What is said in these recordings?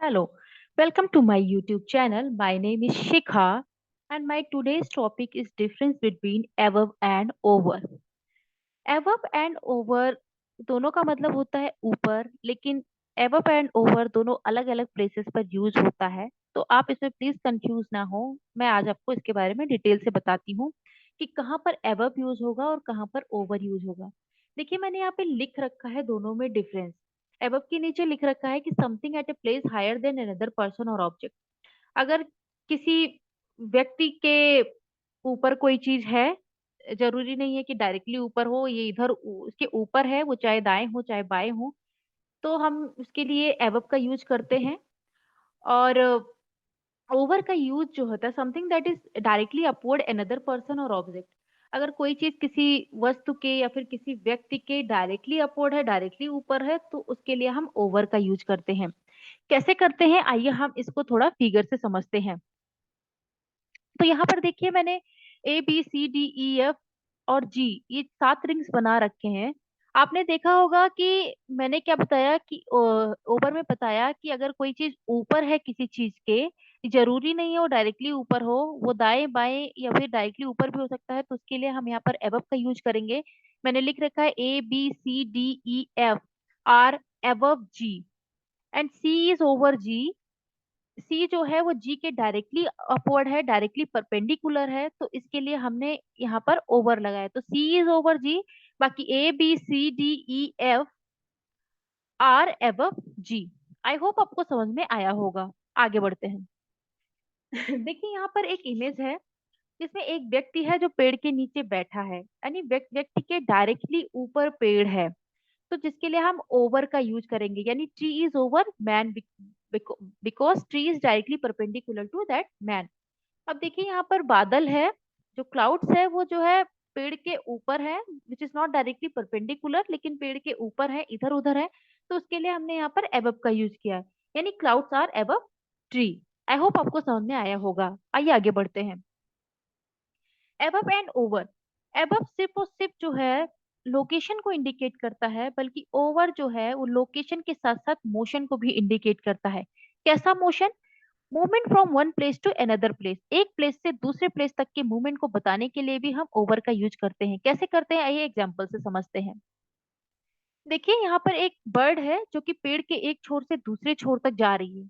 Hello, welcome to my YouTube channel. My name is Shikha and my today's topic is difference between above and over. Above and over दोनों का मतलब होता है ऊपर, लेकिन above and over दोनों अलग अलग प्लेसेस पर यूज होता है। तो आप इसमें प्लीज कंफ्यूज ना हो। मैं आज आपको इसके बारे में डिटेल से बताती हूँ कि कहाँ पर above यूज होगा और कहाँ पर over यूज होगा। देखिए, मैंने यहाँ पे लिख रखा है दोनों में डिफरेंस। above के नीचे लिख रखा है कि something at a place higher than another person और ऑब्जेक्ट। अगर किसी व्यक्ति के ऊपर कोई चीज है, जरूरी नहीं है कि डायरेक्टली ऊपर हो, ये इधर उसके ऊपर है, वो चाहे दाएं हो चाहे बाएं हो, तो हम उसके लिए एबव का यूज करते हैं। और ओवर का यूज जो होता है something that is directly upward another person और ऑब्जेक्ट। अगर कोई चीज किसी वस्तु के या फिर किसी व्यक्ति के डायरेक्टली अपवर्ड है, डायरेक्टली ऊपर है, तो उसके लिए हम ओवर का यूज करते हैं। कैसे करते हैं, आइए हम इसको थोड़ा फिगर से समझते हैं। तो यहाँ पर देखिए, मैंने A B C D E F और G, ये 7 रिंग्स बना रखे हैं। आपने देखा होगा कि मैंने क्या बताया कि ओवर में बताया कि अगर कोई चीज ऊपर है किसी चीज के, जरूरी नहीं है वो डायरेक्टली ऊपर हो, वो दाएं बाएं या फिर डायरेक्टली ऊपर भी हो सकता है, तो उसके लिए हम यहाँ पर एबव का यूज करेंगे। मैंने लिख रखा है A B C D E F are above G and C is over G। C जो है वो जी के डायरेक्टली अपवर्ड है, डायरेक्टली परपेंडिकुलर है, तो इसके लिए हमने यहाँ पर ओवर लगाया, तो सी इज ओवर जी। बाकी A B C D E F are above G. I hope आपको समझ में आया होगा। आगे बढ़ते हैं। देखिए, यहाँ पर एक इमेज है जिसमें एक व्यक्ति है जो पेड़ के नीचे बैठा है, यानी व्यक्ति के डायरेक्टली ऊपर पेड़ है, तो जिसके लिए हम ओवर का यूज करेंगे, यानी tree is over man because tree is directly perpendicular to that man. अब देखिए, यहाँ पर बादल है, जो क्लाउड्स है वो जो है पेड़ के ऊपर है, which is not directly perpendicular, लेकिन पेड़ के ऊपर है, इधर उधर है, तो उसके लिए हमने यहाँ पर एबव का यूज किया है, यानी clouds are above tree. I hope आपको समझ में आया होगा। आइए आगे बढ़ते हैं। Above and over. एबव सिर्फ और सिर्फ जो है लोकेशन को इंडिकेट करता है, बल्कि ओवर जो है वो लोकेशन के साथ साथ मोशन को भी इंडिकेट करता है। कैसा motion? Movement from one place to another place, एक प्लेस से दूसरे प्लेस तक के मूवमेंट को बताने के लिए भी हम ओवर का यूज करते हैं। कैसे करते हैं, आइए एग्जांपल से समझते हैं। देखिए, यहाँ पर एक बर्ड है जो कि पेड़ के एक छोर से दूसरे छोर तक जा रही है,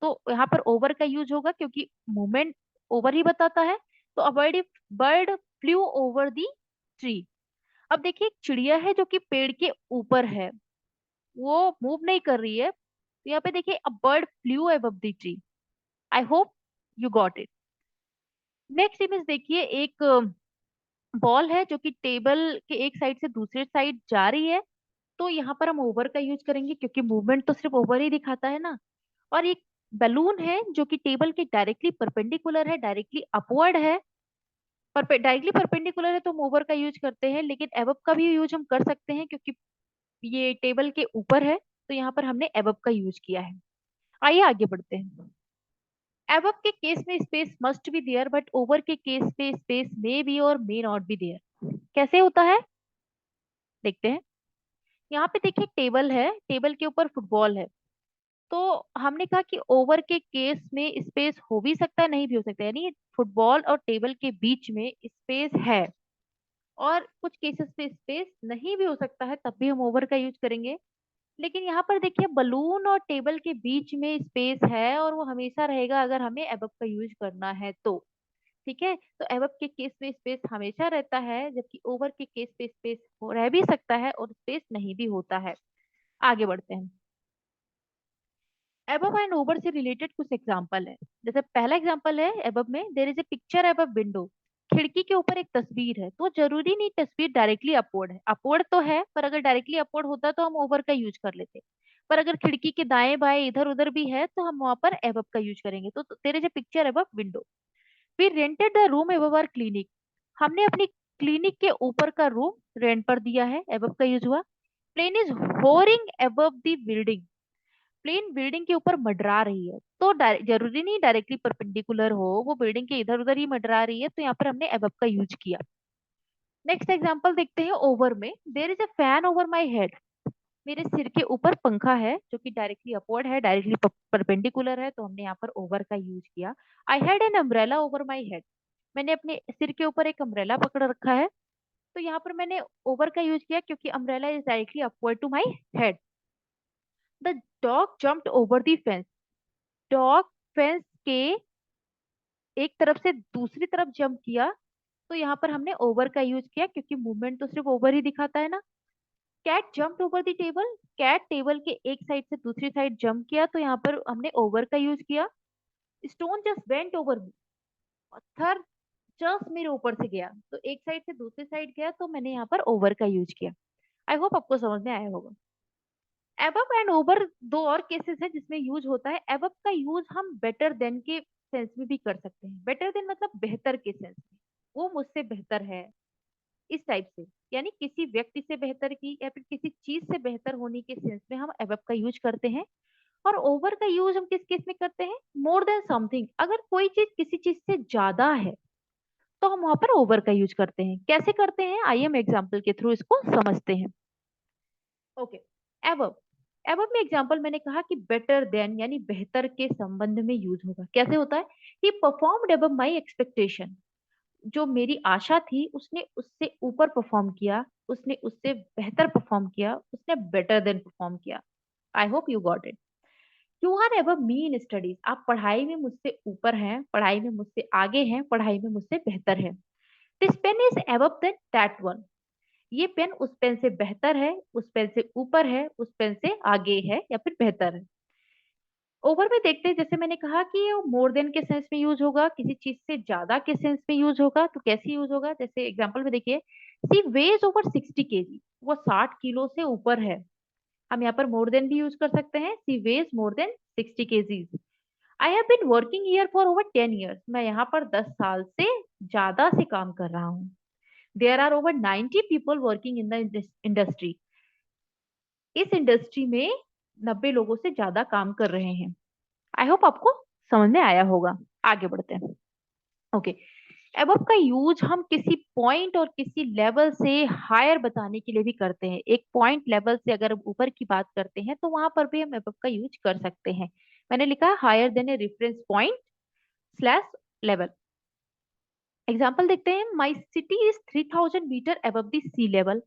तो यहाँ पर ओवर का यूज होगा क्योंकि मूवमेंट ओवर ही बताता है। तो a bird flu over the tree. अब देखिए, एक चिड़िया है जो कि पेड़ के ऊपर है, वो मूव नहीं कर रही है, तो यहाँ पे देखिए a bird flu above the tree. I hope you got it. Next image देखिए, एक बॉल है जो कि टेबल के एक साइड से दूसरे साइड जा रही है, तो यहाँ पर हम ओवर का यूज करेंगे क्योंकि मूवमेंट तो सिर्फ ओवर ही दिखाता है ना। और एक बलून है जो कि टेबल के डायरेक्टली परपेंडिकुलर है, डायरेक्टली अपवर्ड है, डायरेक्टली परपेंडिकुलर है, तो हम ओवर का यूज करते हैं, लेकिन एबव का भी यूज हम कर सकते हैं क्योंकि ये टेबल के ऊपर है, तो यहाँ पर हमने एबव का यूज किया है। आइए आगे बढ़ते हैं। एबव के केस में space must be there, but over के केस में स्पेस मे बी और मे नॉट बी देयर। कैसे होता है, देखते हैं। यहाँ पे देखिए टेबल है, टेबल के ऊपर फुटबॉल है, तो हमने कहा कि ओवर के केस में स्पेस हो भी सकता है, नहीं भी हो सकता है, यानी फुटबॉल और टेबल के बीच में स्पेस है, और कुछ केसेस में स्पेस नहीं भी हो सकता है, तब भी हम ओवर का यूज करेंगे। लेकिन यहाँ पर देखिए, बलून और टेबल के बीच में स्पेस है और वो हमेशा रहेगा अगर हमें एबव का यूज करना है तो। ठीक है, तो एबव के केस में स्पेस हमेशा रहता है, जबकि ओवर के केस में स्पेस रह भी सकता है और स्पेस नहीं भी होता है। आगे बढ़ते हैं। एबव एंड ओवर से रिलेटेड कुछ एग्जांपल है। जैसे पहला एग्जांपल है, एबव में there is a picture above window. खिड़की के ऊपर एक तस्वीर है, तो जरूरी नहीं तस्वीर डायरेक्टली अपवर्ड है, अपवर्ड तो है, पर अगर डायरेक्टली अपवर्ड होता तो हम ओवर का यूज कर लेते। पर अगर खिड़की के दाएं बाएं इधर उधर भी है, तो हम वहां पर एबव का यूज करेंगे। तो there is a picture above window. We rented the room above our clinic. हमने अपनी क्लिनिक के ऊपर का रूम रेंट पर दिया है, एबव का यूज हुआ। Plane is hovering above the building. Plane building के ऊपर मंडरा रही है, तो जरूरी नहीं डायरेक्टली परपेंडिकुलर हो, वो बिल्डिंग के इधर उधर ही मंडरा रही है, तो यहाँ पर हमने एबव का यूज किया। नेक्स्ट एग्जांपल देखते हैं ओवर में। There is a fan over my head. मेरे सिर के ऊपर पंखा है जो कि डायरेक्टली अपवर्ड है, डायरेक्टली परपेंडिकुलर है, तो हमने यहाँ पर ओवर का यूज किया। I had an umbrella over my head. मैंने अपने सिर के ऊपर एक अम्ब्रेला पकड़ रखा है, तो यहाँ पर मैंने ओवर का यूज किया क्योंकि umbrella is directly upward to my head. The dog jumped over the fence. Dog fence के एक तरफ से दूसरी तरफ जंप किया, तो यहाँ पर हमने ओवर का यूज किया क्योंकि मूवमेंट तो सिर्फ ओवर ही दिखाता है ना। Cat jump over the table. Cat table के एक साइड से दूसरी साइड जंप किया, तो यहाँ पर हमने ओवर का यूज किया। Stone just went over me. पत्थर जस्ट मेरे ऊपर से गया, तो एक साइड से दूसरी साइड गया, तो मैंने यहाँ पर ओवर का यूज किया। आई होप आपको समझ में आया होगा। एबव एंड ओवर दो और केसेस है जिसमें यूज होता है। एबव का यूज हम बेटर देन के सेंस में भी कर सकते हैं। बेटर देन मतलब बेहतर के सेंस में, वो मुझसे बेहतर है, इस टाइप से। यानी किसी व्यक्ति से बेहतर की या फिर किसी चीज से बेहतर होने के सेंस में हम एबव का यूज करते हैं। और ओवर का यूज हम किस केस में करते हैं? More than something. अगर कोई चीज किसी चीज से ज्यादा है तो हम वहां पर ओवर का यूज करते हैं। कैसे करते हैं, आइए हम एग्जाम्पल के थ्रू इसको समझते हैं। Okay, above. एबव में एग्जाम्पल मैंने कहा कि बेटर देन यानी बेहतर के संबंध में यूज होगा। कैसे होता है? ही परफॉर्म्ड एबव माई एक्सपेक्टेशन। जो मेरी आशा थी उसने उससे ऊपर परफॉर्म किया, उसने उससे बेहतर परफॉर्म किया, उसने बेटर देन परफॉर्म किया। I hope you got it. You are above me in studies. आप पढ़ाई में मुझसे ऊपर हैं, पढ़ाई में मुझसे आगे हैं, पढ़ाई में मुझसे बेहतर है। This pen is above than that one. ये पेन उस पेन से बेहतर है, उस पेन से ऊपर है, उस पेन से आगे है या फिर बेहतर है। ओवर में देखते हैं, जैसे मैंने कहा कि मोर देन के सेंस में यूज होगा, किसी चीज से ज्यादा के सेंस में यूज होगा। तो कैसे यूज होगा? जैसे एग्जांपल में देखिए, सी वेज ओवर 60 kg। वो 60 किलो से ऊपर है। हम यहाँ पर मोर देन भी यूज कर सकते हैं, she weighs more than 60 kg। I have been working here for over 10 years। मैं यहाँ पर 10 साल से ज्यादा से काम कर रहा हूँ। There are over 90 people working in the industry. इस इंडस्ट्री में 90 लोगों से ज्यादा काम कर रहे हैं। आई होप आपको समझ में आया होगा। आगे बढ़ते हैं। ओके, एबव का यूज हम किसी पॉइंट और किसी लेवल से हायर बताने के लिए भी करते हैं। एक पॉइंट लेवल से अगर ऊपर की बात करते हैं तो वहां पर भी हम एबव का यूज कर सकते हैं। मैंने लिखा है higher than a reference point slash level. Example देखते हैं। My city is 3000 metre above the sea level.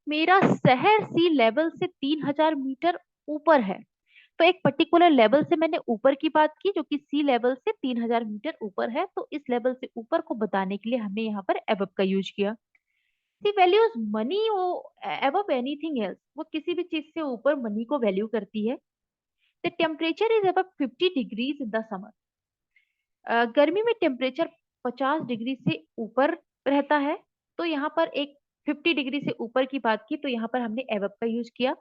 मेरा शहर सी लेवल से 3000 मीटर ऊपर है। तो एक पर्टिकुलर लेवल से मैंने ऊपर की बात की जो कि सी लेवल से 3000 मीटर ऊपर है, तो इस लेवल से ऊपर को बताने के लिए हमने यहाँ पर अबव का यूज किया। सी वैल्यूज मनी वो अबव एनीथिंग एल्स। वो किसी भी चीज से ऊपर मनी को वैल्यू करती है। The temperature is above 50 degrees in the summer. गर्मी में टेम्परेचर 50 डिग्री से ऊपर रहता है। तो यहाँ पर एक 50 डिग्री से ऊपर की बात की, तो यहाँ पर हमने एबव का यूज किया।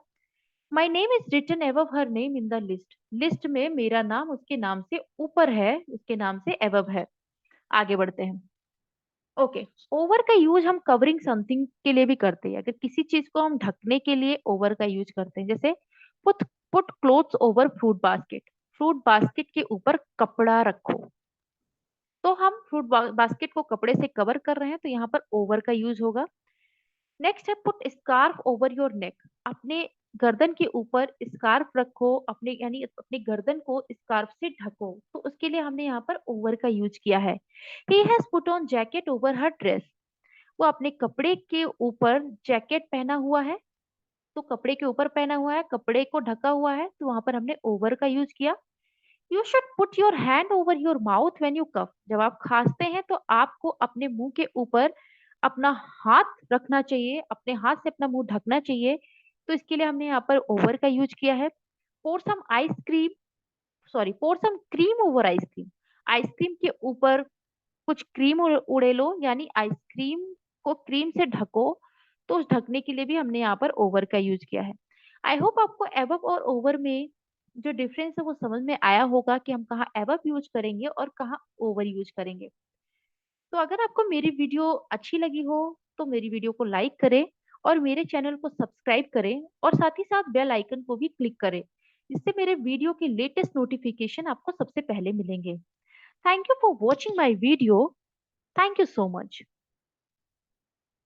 My name is written above her name in the list. List में मेरा नाम उसके नाम से ऊपर है, उसके नाम से एबव है। आगे बढ़ते हैं। ओके, ओवर का यूज हम कवरिंग समथिंग के लिए भी करते हैं। अगर किसी चीज को हम ढकने के लिए ओवर का यूज करते हैं, जैसे put put clothes over fruit basket. Fruit basket के ऊपर कपड़ा रखो। तो हम फ्रूट बास्केट को कपड़े से कवर कर रहे हैं, तो यहाँ पर ओवर का यूज होगा। नेक्स्ट है put scarf over your neck. अपने गर्दन के ऊपर स्कार्फ रखो, अपने यानी अपनी गर्दन को स्कार्फ से ढको, तो उसके लिए हमने यहाँ पर ओवर का यूज किया है। He has put on jacket over her dress. वो अपने कपड़े के ऊपर जैकेट पहना हुआ है। तो कपड़े के ऊपर पहना हुआ है, कपड़े को ढका हुआ है, तो वहां पर हमने ओवर का यूज किया। You should put your hand over your mouth when you cough. जब आप खांसते हैं तो आपको अपने मुंह के ऊपर अपना हाथ रखना चाहिए, अपने हाथ से अपना मुंह ढकना चाहिए। तो इसके लिए हमने यहाँ पर ओवर का यूज किया है। पोर सम आइसक्रीम, सॉरी, पोर सम क्रीम ओवर आइसक्रीम। आइसक्रीम के ऊपर कुछ क्रीम उड़े लो, यानी आइसक्रीम को क्रीम से ढको। तो उस ढकने के लिए भी हमने यहाँ पर ओवर का यूज किया है। आई होप आपको एबव और ओवर में जो डिफरेंस है वो समझ में आया होगा कि हम कहाँ एबव यूज करेंगे और कहाँ ओवर यूज करेंगे। तो अगर आपको मेरी वीडियो अच्छी लगी हो तो मेरी वीडियो को लाइक करें और मेरे चैनल को सब्सक्राइब करें और साथ ही साथ बेल आइकन को भी क्लिक करें, जिससे मेरे वीडियो के लेटेस्ट नोटिफिकेशन आपको सबसे पहले मिलेंगे। Thank you for watching my video. Thank you so much.